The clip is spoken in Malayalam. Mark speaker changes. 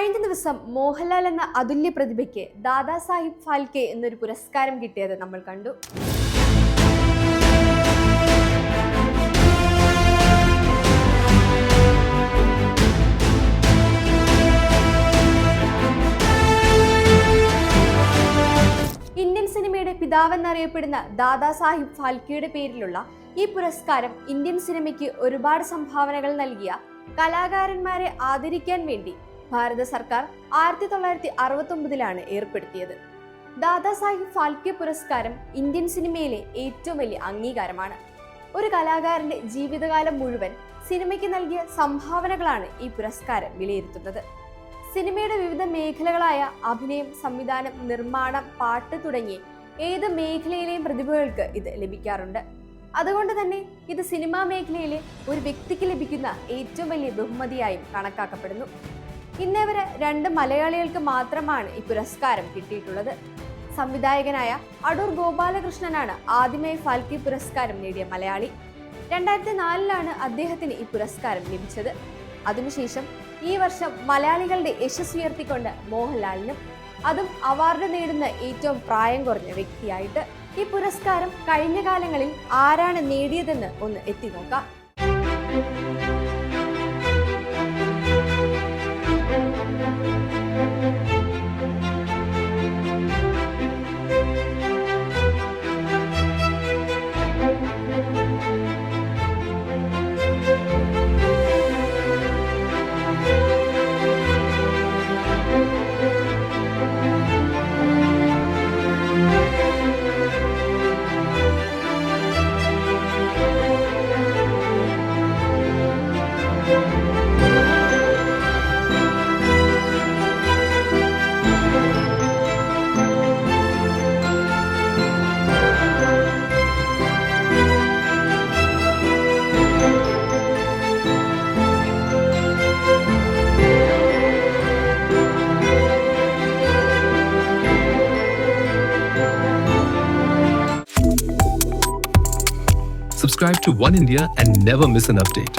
Speaker 1: കഴിഞ്ഞ ദിവസം മോഹൻലാൽ എന്ന അതുല്യ പ്രതിഭയ്ക്ക് ദാദാസാഹിബ് ഫാൽക്കെ എന്നൊരു പുരസ്കാരം കിട്ടിയത് നമ്മൾ കണ്ടു. ഇന്ത്യൻ സിനിമയുടെ പിതാവെന്നറിയപ്പെടുന്ന ദാദാസാഹിബ് ഫാൽക്കെയുടെ പേരിലുള്ള ഈ പുരസ്കാരം ഇന്ത്യൻ സിനിമയ്ക്ക് ഒരുപാട് സംഭാവനകൾ നൽകിയ കലാകാരന്മാരെ ആദരിക്കാൻ വേണ്ടി ഭാരത സർക്കാർ 1969 ഏർപ്പെടുത്തിയത്. ദാദാസാഹിബ് ഫാൽക്കെ പുരസ്കാരം ഇന്ത്യൻ സിനിമയിലെ ഏറ്റവും വലിയ അംഗീകാരമാണ്. ഒരു കലാകാരന്റെ ജീവിതകാലം മുഴുവൻ സിനിമയ്ക്ക് നൽകിയ സംഭാവനകളാണ് ഈ പുരസ്കാരം വിലയിരുത്തുന്നത്. സിനിമയുടെ വിവിധ മേഖലകളായ അഭിനയം, സംവിധാനം, നിർമ്മാണം, പാട്ട് തുടങ്ങി ഏത് മേഖലയിലെയും പ്രതിഭകൾക്ക് ഇത് ലഭിക്കാറുണ്ട്. അതുകൊണ്ട് തന്നെ ഇത് സിനിമാ മേഖലയിലെ ഒരു വ്യക്തിക്ക് ലഭിക്കുന്ന ഏറ്റവും വലിയ ബഹുമതിയായും കണക്കാക്കപ്പെടുന്നു. ഇന്നേ വരെ 2 മലയാളികൾക്ക് മാത്രമാണ് ഈ പുരസ്കാരം കിട്ടിയിട്ടുള്ളത്. സംവിധായകനായ അടൂർ ഗോപാലകൃഷ്ണനാണ് ആദ്യമായി ഫാൽക്കെ പുരസ്കാരം നേടിയ മലയാളി. 2004 അദ്ദേഹത്തിന് ഈ പുരസ്കാരം ലഭിച്ചത്. അതിനുശേഷം ഈ വർഷം മലയാളികളുടെ യശസ് ഉയർത്തിക്കൊണ്ട് മോഹൻലാലിനും, അതും അവാർഡ് നേടുന്ന ഏറ്റവും പ്രായം കുറഞ്ഞ വ്യക്തിയായിട്ട്. ഈ പുരസ്കാരം കഴിഞ്ഞ കാലങ്ങളിൽ ആരാണ് നേടിയതെന്ന് ഒന്ന് എത്തി നോക്കാം.
Speaker 2: Subscribe to One India and never miss an update.